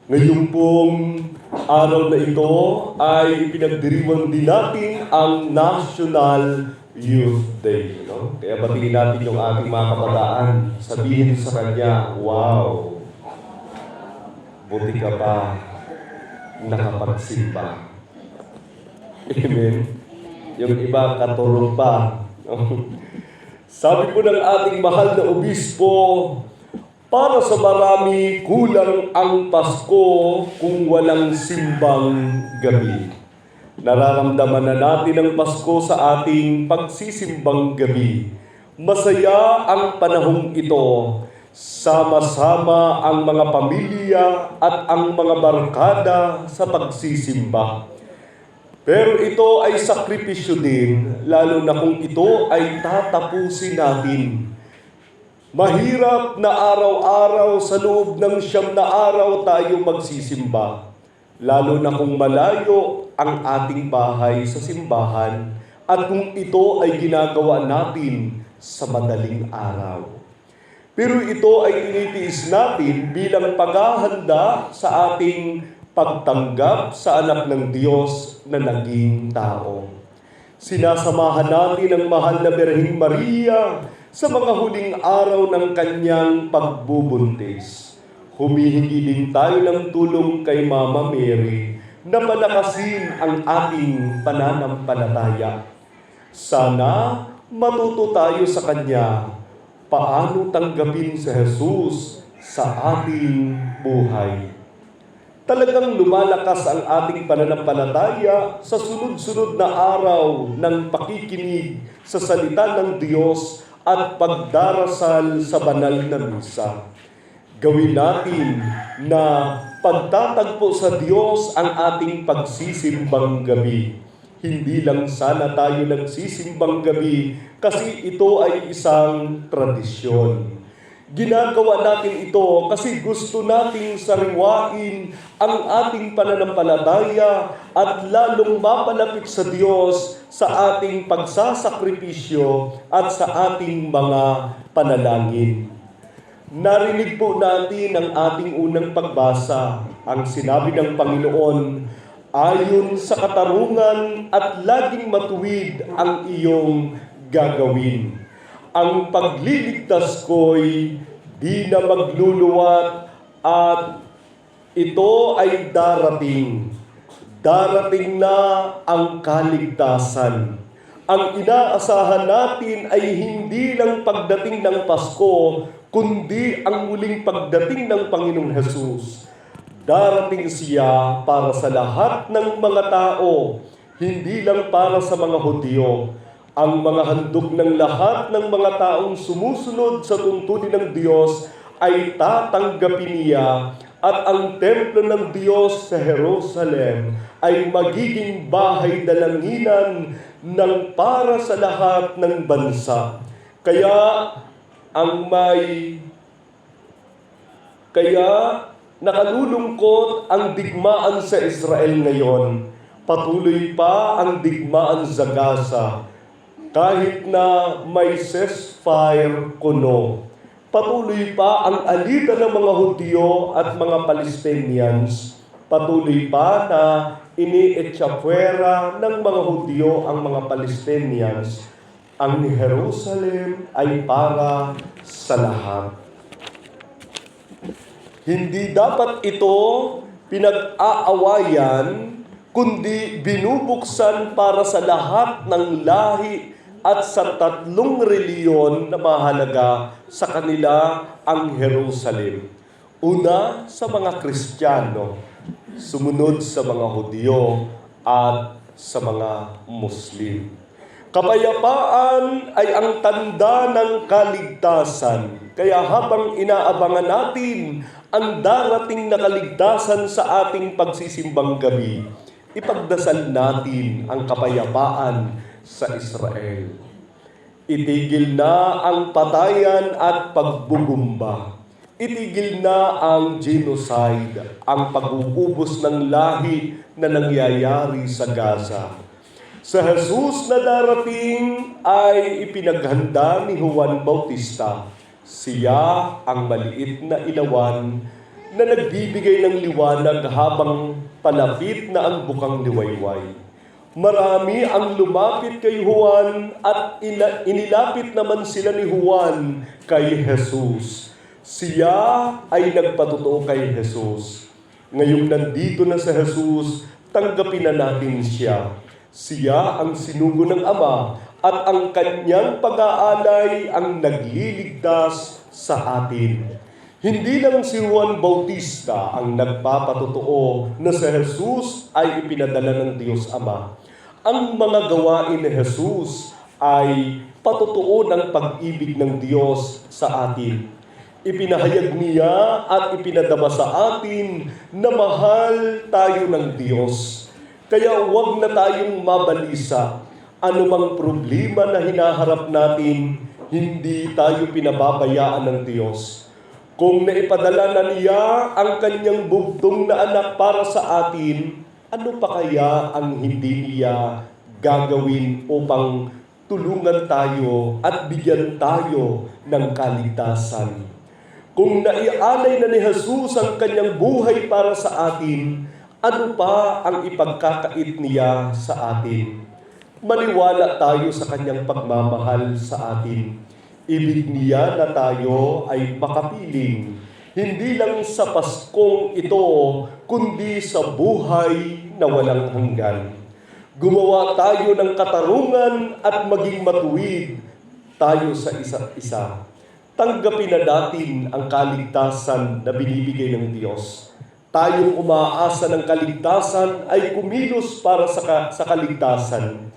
Ngayon pong araw na ito ay pinagdiriwang din natin ang National Youth Day. No? Kaya batiin natin yung ating mga kabataan. Sabihin sa kanya, wow, buti ka pa nakapagsimba. Amen. Yung iba katurong pa. Sabi po ng ating mahal na obispo, para sa marami, kulang ang Pasko kung walang simbang gabi. Nararamdaman na natin ang Pasko sa ating pagsisimbang gabi. Masaya ang panahong ito. Sama-sama ang mga pamilya at ang mga barkada sa pagsisimba. Pero ito ay sakripisyo din, lalo na kung ito ay tatapusin natin. Mahirap na araw-araw sa loob ng 9 na araw tayo magsisimba. Lalo na kung malayo ang ating bahay sa simbahan at kung ito ay ginagawa natin sa madaling araw. Pero ito ay tinitiis natin bilang paghahanda sa ating pagtanggap sa anak ng Diyos na naging tao. Sinasamahan natin ang mahal na Birheng Maria sa mga huling araw ng kanyang pagbubuntis. Humihingi din tayo ng tulong kay Mama Mary na palakasin ang ating pananampalataya. Sana matuto tayo sa kanya paano tanggapin si Jesus sa ating buhay. Talagang lumalakas ang ating pananampalataya sa sunod-sunod na araw ng pakikinig sa salita ng Diyos at pagdarasal sa banal na misa. Gawin natin na pagtatagpo sa Diyos ang ating pagsisimbang gabi. Hindi lang sana tayo nagsisimbang gabi kasi ito ay isang tradisyon. Ginagawa natin ito kasi gusto nating sariwain ang ating pananampalataya at lalong mapalapit sa Diyos sa ating pagsasakripisyo at sa ating mga panalangin. Narinig po natin ang ating unang pagbasa, ang sinabi ng Panginoon, ayon sa katarungan at laging matuwid ang iyong gagawin. Ang pagliligtas ko'y di na magluluwat at ito ay darating. Darating na ang kaligtasan. Ang inaasahan natin ay hindi lang pagdating ng Pasko, kundi ang muling pagdating ng Panginoong Hesus. Darating siya para sa lahat ng mga tao, hindi lang para sa mga Hudyo. Ang mga handog ng lahat ng mga taong sumusunod sa tuntunin ng Diyos ay tatanggapin niya at ang templo ng Diyos sa Jerusalem ay magiging bahay dalanginan ng para sa lahat ng bansa. Kaya nakalulungkot ang digmaan sa Israel ngayon. Patuloy pa ang digmaan sa Gaza. Kahit na may ceasefire kuno, patuloy pa ang alitan ng mga Hudyo at mga Palestinians. Patuloy pa na ini-etsapuera ng mga Hudyo ang mga Palestinians. Ang Jerusalem ay para sa lahat. Hindi dapat ito pinag-aawayan, kundi binubuksan para sa lahat ng lahi at sa 3 reliyon na mahalaga sa kanila ang Jerusalem. Una, sa mga Kristiyano, sumunod sa mga Hudyo at sa mga Muslim. Kapayapaan ay ang tanda ng kaligtasan. Kaya habang inaabangan natin ang darating na kaligtasan sa ating pagsisimbang gabi, ipagdasal natin ang kapayapaan sa Israel. Itigil na ang patayan at pagbubumba. Itigil na ang genocide, ang pag-uubos ng lahi na nangyayari sa Gaza. Sa Jesus na darating ay ipinaghanda ni Juan Bautista. Siya ang maliit na ilawan na nagbibigay ng liwanag habang palapit na ang bukang liwayway. Marami ang lumapit kay Juan at inilapit naman sila ni Juan kay Jesus. Siya ay nagpatotoo kay Jesus. Ngayong nandito na sa Jesus, tanggapin na natin siya. Siya ang sinugo ng Ama at ang kanyang pag-aalay ang nagliligtas sa atin. Hindi lang si Juan Bautista ang nagpapatotoo na si Jesus ay ipinadala ng Diyos Ama. Ang mga gawain ni Jesus ay patotoo ng pag-ibig ng Diyos sa atin. Ipinahayag niya at ipinadama sa atin na mahal tayo ng Diyos. Kaya huwag na tayong mabalisa. Ano mang problema na hinaharap natin, hindi tayo pinababayaan ng Diyos. Kung naipadala na niya ang kanyang bugtong na anak para sa atin, ano pa kaya ang hindi niya gagawin upang tulungan tayo at bigyan tayo ng kaligtasan? Kung naialay na ni Jesus ang kanyang buhay para sa atin, ano pa ang ipagkakait niya sa atin? Maniwala tayo sa kanyang pagmamahal sa atin. Ibig niya na tayo ay makapiling, hindi lang sa Paskong ito, kundi sa buhay na walang hanggan. Gumawa tayo ng katarungan at maging matuwid tayo sa isa't isa. Tanggapin na natin ang kaligtasan na binibigay ng Diyos. Tayong umaasa ng kaligtasan ay kumilos para sa kaligtasan.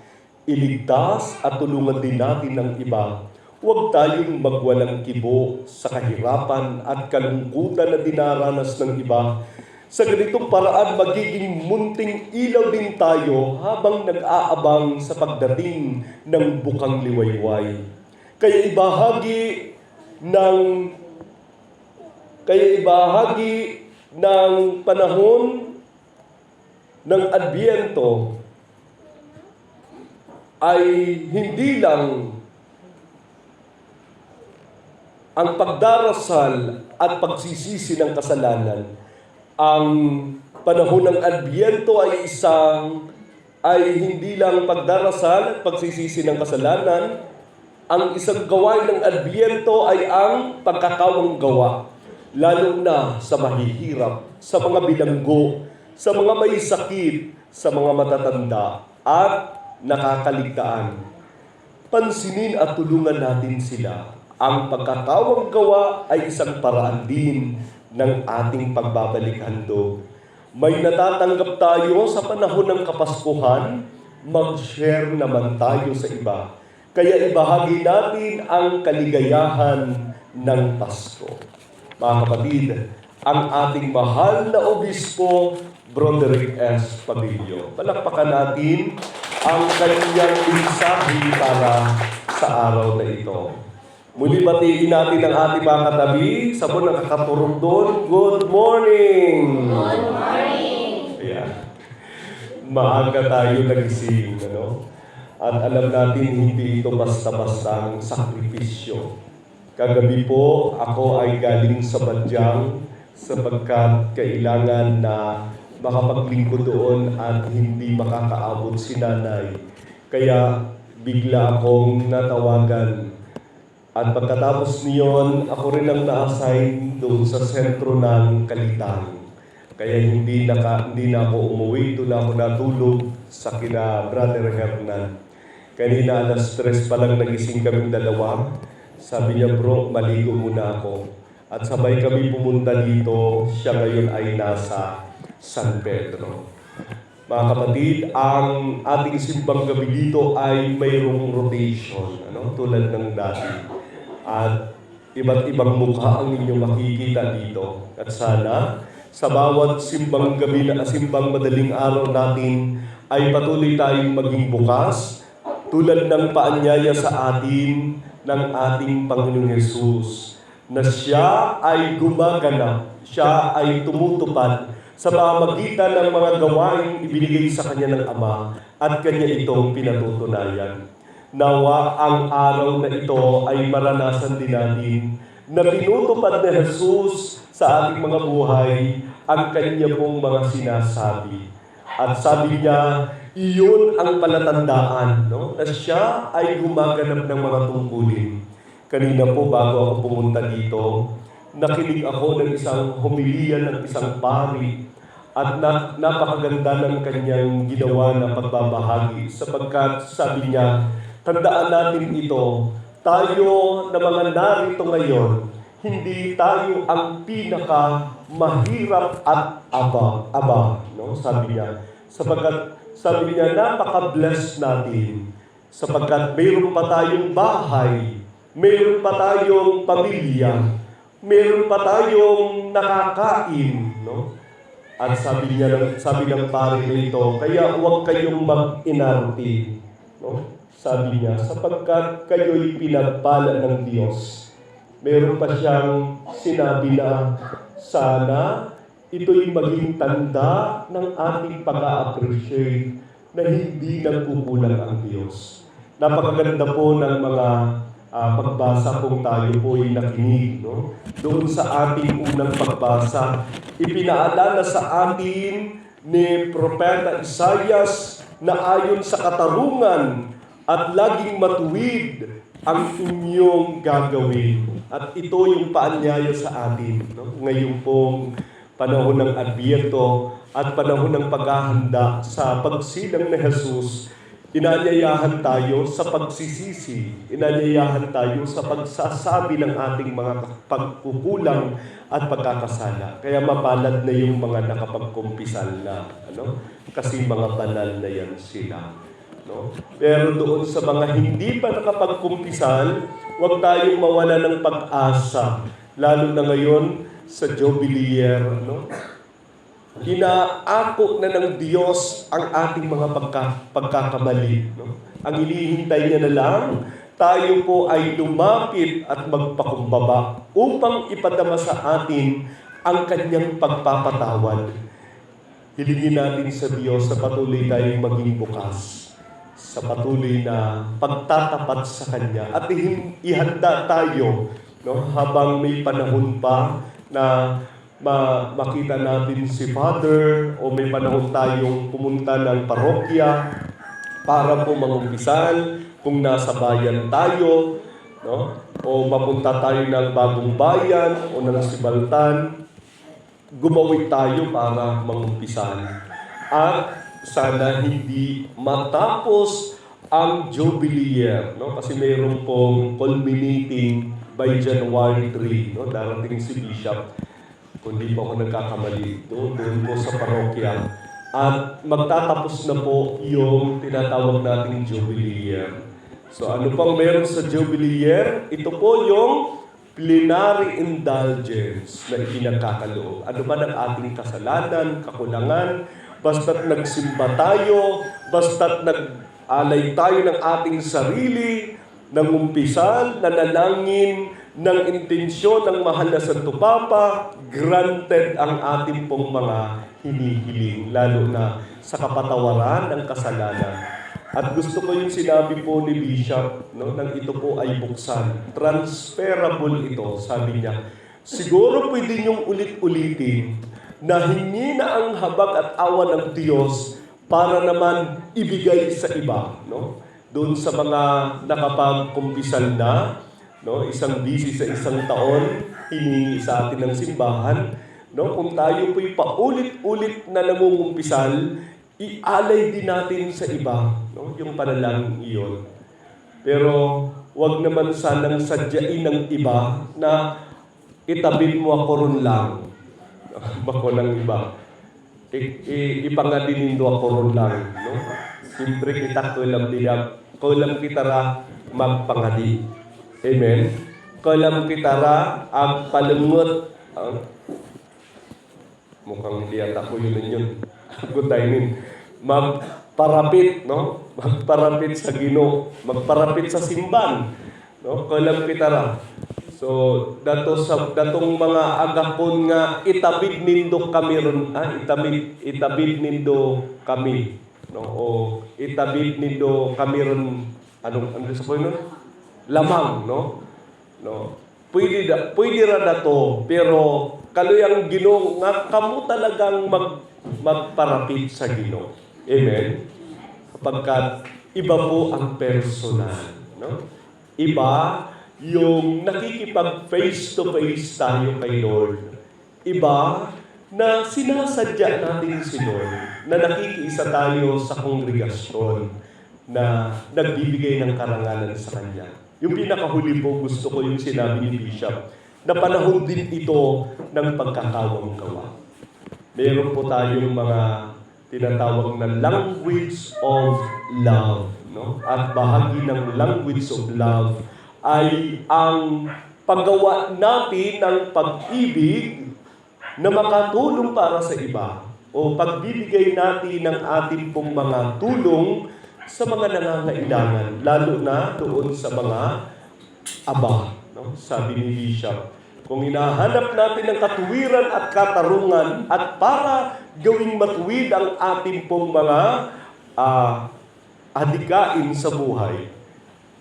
Iligtas at tulungan din natin ang iba. Huwag tayong magwalang kibo sa kahirapan at kalungkutan na dinaranas ng iba. Sa ganitong paraan, magiging munting ilaw din tayo habang nag-aabang sa pagdating ng bukang liwayway. Kaya ibahagi ng panahon ng Adbyento ay hindi lang ang pagdarasal at pagsisisi ng kasalanan. Ang panahon ng Adbyento ay hindi lang pagdarasal at pagsisisi ng kasalanan. Ang isang gawain ng Adbyento ay ang pagkakawang gawa, lalo na sa mahihirap, sa mga bilanggo, sa mga may sakit, sa mga matatanda, at nakakaligtaan. Pansinin at tulungan natin sila. Ang pagkakawang gawa ay isang paraan din ng ating pagbabalik handog. May natatanggap tayo sa panahon ng Kapaskuhan, mag-share naman tayo sa iba. Kaya ibahagi natin ang kaligayahan ng Pasko. Mga kapatid, ang ating mahal na obispo, Broderick S. Pabilio. Palakpakan natin ang kanyang mensahe para sa araw na ito. Muli batiin natin ang ating mga katabi, sabon ang kakaturog doon. Good morning! Good morning! Ayan. Maaga tayo nagising, At alam natin hindi ito basta-bastang sakripisyo. Kagabi po, ako ay galing sa Badyang sapagkat kailangan na makapaglingkod doon at hindi makakaabot si nanay. Kaya bigla akong natawagan. At pagkatapos niyon, ako rin ang na-assign doon sa sentro ng Kalitang. Kaya hindi na ako umuwi, doon ako natulog sa kina Brother Hernan. Kanina alas 3 pa lang nagising kaming dalawa. Sabi niya, bro, maligo muna ako. At sabay kami pumunta dito, siya ngayon ay nasa San Pedro. Mga kapatid, ang ating simbang gabi dito ay mayroong rotation, tulad ng dati. At iba't ibang mukha ang inyong makikita dito. At sana, sa bawat simbang gabi na simbang madaling araw natin, ay patuloy tayong maging bukas, tulad ng paanyaya sa atin ng ating Panginoong Hesus, na siya ay gumaganap, siya ay tumutupad sa pamamagitan ng mga gawain ibinigay sa kanya ng Ama at kanya itong pinatutunayan. Nawa ang araw na ito ay maranasan din natin na tinutupad ni Jesus sa ating mga buhay ang kanya pong mga sinasabi. At sabi niya, iyon ang palatandaan, no? Na siya ay gumaganap ng mga tungkulin. Kanina po bago ako pumunta dito, nakinig ako ng isang homilya ng isang pari at napakaganda ng kanyang ginawa na pagbabahagi sapagkat sabi niya, tandaan natin ito, tayo na mga narito ngayon, hindi tayo ang pinaka mahirap at aba, no? Sabi niya, sapagkat sabi niya, napaka-bless natin sapagkat mayroon pa tayong bahay, mayroon pa tayong pamilya, mayroon pa tayong nakakain, no? At sabi ng pare nito, kaya huwag kayong mag-inarte, no? Sabi niya, sapagkat kayo'y pinagpala ng Diyos. Meron pa siyang sinabi na sana ito'y maging tanda ng ating pag-a-appreciate na hindi nagkukulang ang Diyos. Napakaganda po ng mga pagbasa kung tayo po ay nakinig, no? Doon sa ating unang pagbasa, ipinaalala sa atin ni Propeta Isaias na ayon sa katarungan at laging matuwid ang inyong gagawin. At ito yung paanyaya sa atin, no? Ngayon pong panahon ng Adbyento at panahon ng paghahanda sa pagsilang ni Jesus, inanyayahan tayo sa pagsisisi, inanyayahan tayo sa pagsasabi ng ating mga pagkukulang at pagkakasala. Kaya mapalad na yung mga nakapagkumpisal na, ano? Kasi mga banal na yan sila. No? Pero doon sa mga hindi pa nakapagkumpisal, huwag tayong mawala ng pag-asa. Lalo na ngayon sa Jubilee year, no? Inaako na ng Diyos ang ating mga pagkakamali. No? Ang hinihintay niya na lang, tayo po ay lumapit at magpakumbaba upang ipadama sa atin ang kanyang pagpapatawad. Hilingin natin sa Diyos na patuloy tayong maging bukas sa patuloy na pagtatapat sa Kanya at ihanda tayo, no, habang may panahon pa na makita natin si Father o may panahon tayong pumunta ng parokya para po mangumpisal kung nasa bayan tayo, no? O mapunta tayo ng bagong bayan o ng Sibaltan, gumawin tayo para mangumpisal. At sana hindi matapos ang Jubilee year, no? Kasi mayroon pong culminating by January 3, no? Darating si Bishop, kung di po ako nagkakamali, doon po sa parokya. At magtatapos na po yung tinatawag nating Jubilee year. So ano pang meron sa Jubilee year? Ito po yung plenary indulgence na ipinagkakaloob. Ano man ang ating kasalanan, kakulangan, basta't nagsimba tayo, basta't nag-alay tayo ng ating sarili, nangumpisal, nanalangin, ng intensyon ng mahal na Santo Papa, granted ang ating pong mga hinihiling, lalo na sa kapatawaran ng kasalanan. At gusto ko yung sinabi po ni Bishop, no, nang ito po ay buksan. Transferable ito, sabi niya. Siguro pwede niyong ulit-ulitin na hingi na ang habag at awa ng Diyos para naman ibigay sa iba, no? Doon sa mga nakapagkumpisal na, no, isang busy sa isang taon, hiningi sa atin ng simbahan, no? Kung tayo po'y paulit-ulit na nangungumpisal, ialay din natin sa iba, no? Yung panalangin iyon. Pero wag naman sanang sadyain ng iba na itabi mo ako ron lang. Bako ng iba. Ipangadinindo ako ron lang, no? Siyempre kita kulam kita ra magpangadi. Amen. Kulam kita ra ang palungot. Mukhang liyata ko yun. Gutainin. Magparapit, no? Magparapit sa Ginoo, magparapit sa simban, no? Kulam kita ra. So, datong mga agapon nga itabid nindo kami ron, itabid nindo kami, no? O itabid nindo kami ron, ano sa po yun? Lamang, no? No? pwede ra na to, pero kaluyang Ginoo nga kamo talagang magparapit sa Ginoo. Amen? Kapagkat iba po ang personal, no? Iba yung nakikipag face to face tayo kay Lord. Iba na sinasadya natin si Lord, na nakikiisa tayo sa kongregasyon, na nagbibigay ng karangalan sa Kanya. Yung pinakahuli po, gusto ko yung sinabi ni Bishop, na panahon din ito ng pagkakawang gawa. Meron po tayong mga tinatawag na language of love, no? At bahagi ng language of love ay ang paggawa natin ng pag-ibig na makatulong para sa iba, o pagbibigay natin ng ating pong mga tulong sa mga nangangailangan, lalo na doon sa mga aba, no? Sabi ni Bishop, kung hinahanap natin ang katuwiran at katarungan at para gawing matuwid ang ating pong mga adikain sa buhay,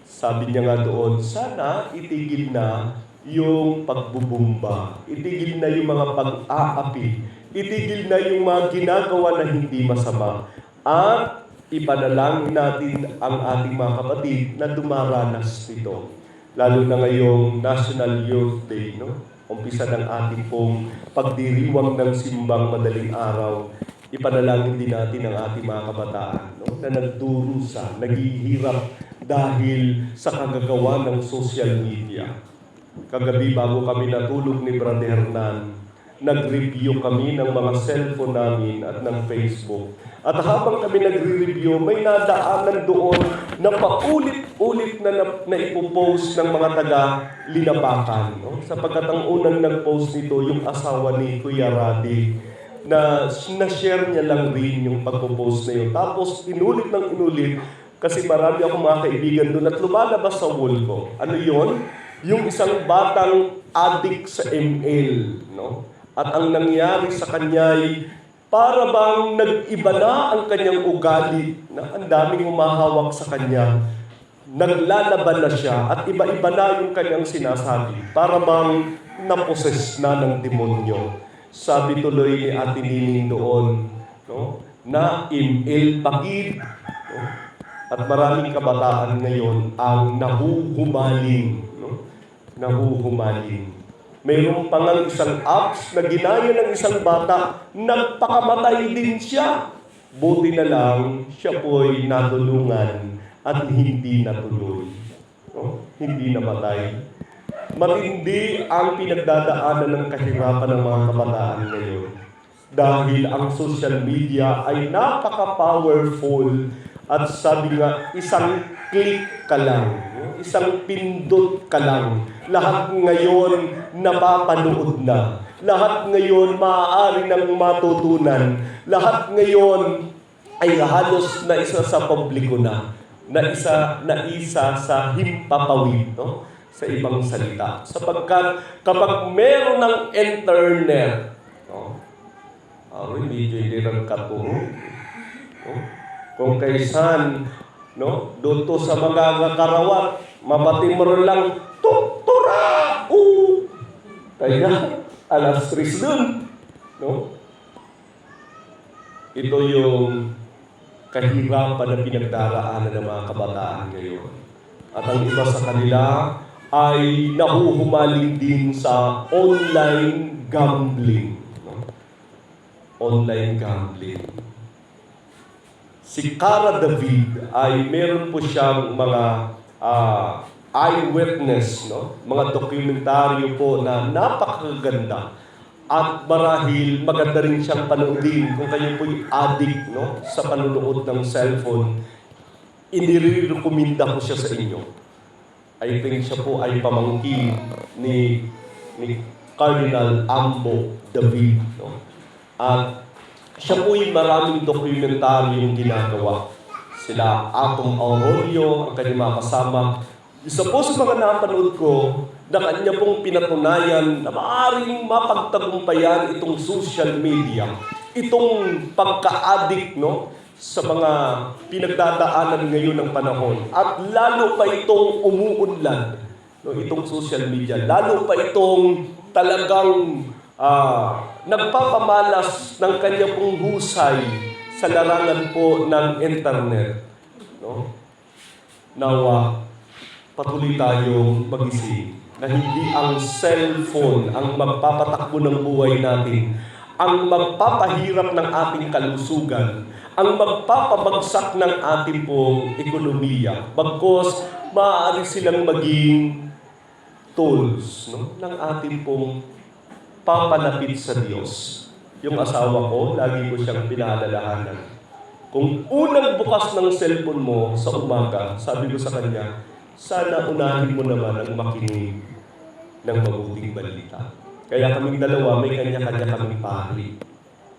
sabi niya nga doon, sana itigil na yung pagbubumba, itigil na yung mga pag-aapi, itigil na yung mga ginagawa na hindi masama, at ipanalangin natin ang ating mga kapatid na dumaranas nito. Lalo na ngayong National Youth Day, no? Umpisa ng ating pong pagdiriwang ng simbang madaling araw, ipanalangin din natin ang ating mga kabataan, no? Na nagdurusa, naghihirap dahil sa kagagawa ng social media. Kagabi bago kami natulog ni Brother Hernan, nag-review kami ng mga cellphone namin at ng Facebook. At habang kami nagre-review, may nadaanan doon na paulit-ulit na ipopost ng mga taga-Linabakan. No? Sapagkat ang unang nag-post nito, yung asawa ni Kuya Radi, na share niya lang rin yung pagpo-post na yun. Tapos inulit ng inulit, kasi marami akong mga kaibigan doon at lumalabas sa wall ko. Ano yon? Yung isang batang addict sa ML, no? At ang nangyari sa kanya ay para bang nag-iba na ang kanyang ugali, na ang daming humahawak sa kanya. Naglalaban na siya at iba-iba na yung kanyang sinasabi. Para bang naposes na ng demonyo. Sabi tuloy ni Ate Nining doon, no? Na ML pagid, no? At maraming kabataan ngayon ang nahuhumaling, no? Nahuhumaling. Mayroon pa nga isang apps na ginaya ng isang bata, nagpakamatay din siya. Buti na lang, siya po'y natulungan at hindi natuloy. No? Hindi namatay. Matindi ang pinagdadaanan ng kahirapan ng mga kabataan ngayon. Dahil ang social media ay napaka-powerful. At sabi nga, isang click ka lang, isang pindot ka lang. Lahat ngayon napapanood na. Lahat ngayon maaari nang matutunan. Lahat ngayon ay halos na isa sa publiko na. Na isa sa himpapawid, no? Sa ibang salita. Sapagkat kapag meron ng internet, no? Medyo hindi lang katuro. No? Kung kaysan, no, doon sa mga karawat, mabatimor lang, tuktura! Kaya, alas 3 dun. No? Ito yung kahirapan na pinagdaraanan ng mga kabataan ngayon. At ang iba sa kanila ay nahuhumaling din sa online gambling. No? Online gambling. Si Cara David ay meron po siyang mga eyewitness, no? Mga dokumentaryo po na napakaganda. At marahil maganda rin siyang panoodin kung kayo po'y addict, no? Sa panunood ng cellphone. Inirekomenda ko siya sa inyo. I think siya po ay pamangkin ni Cardinal Ambo David, no? At siya po'y maraming dokumentaryong ginagawa. Sila Atong Aurelio, ang kanyang mga kasama. Isa po sa mga napanood ko, na kanya pong pinatunayan na maaaring mapagtagumpayan itong social media, itong pagka-addict, no, sa mga pinagdadaanan ngayon ng panahon. At lalo pa itong umuunlad no, itong social media. Lalo pa itong talagang nagpapamalas ng kanya pong husay sa larangan po ng internet. No? Nawa, patuloy tayong magising na hindi ang cellphone ang magpapatakbo ng buhay natin, ang magpapahirap ng ating kalusugan, ang magpapabagsak ng ating pong ekonomiya. Bagkus, maaari silang maging tools, no, ng ating pong papalapit sa Diyos. Yung asawa ko, lagi ko siyang pinaalalahanan. Kung unang bukas ng cellphone mo sa umaga, sabi ko sa kanya, sana unahin mo naman ang makinig ng mabuting balita. Kaya kaming dalawa, may kanya-kanya kaming pari.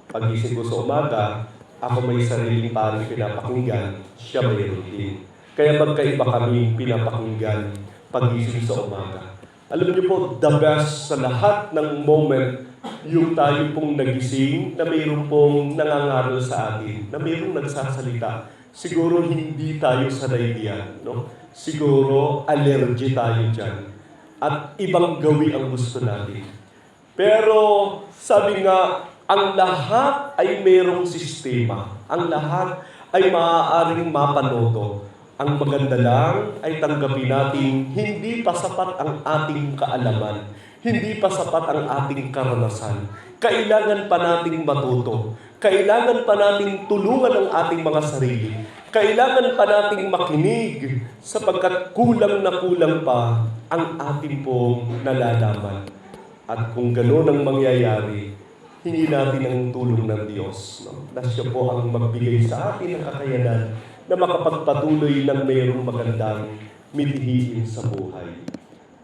Pagising ko sa umaga, ako may sariling pari pinapakinggan, siya mayroon din. Kaya magkaiba kaming pinapakinggan pagising sa umaga. Alam niyo po, the best sa lahat ng moment, yung tayo pong nagising na mayroon pong nangangaral sa atin, na mayroong nagsasalita. Siguro hindi tayo sanay diyan, no? Siguro allergy tayo dyan. At ibang gawi ang gusto natin. Pero sabi nga, ang lahat ay mayroong sistema. Ang lahat ay maaaring mapanoto. Ang maganda lang ay tanggapin natin, hindi pa sapat ang ating kaalaman. Hindi pa sapat ang ating karanasan. Kailangan pa nating matuto. Kailangan pa nating tulungan ang ating mga sarili. Kailangan pa nating makinig sapagkat kulang na kulang pa ang ating pong nalalaman. At kung gano'n ang mangyayari, hingi natin ang tulong ng Diyos. No? Na siya po ang magbigay sa atin ng kakayanan na makapagpatuloy ng mayroong magandang mithiin sa buhay.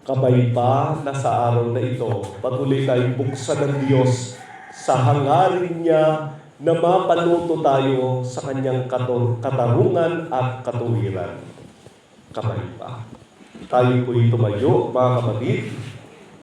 Kabay pa na sa araw na ito, patuloy tayong buksan ng Diyos sa hangarin niya na mapanuto tayo sa kanyang katarungan at katuwiran. Kabay pa. Tayo po'y tumayo, mga kapatid.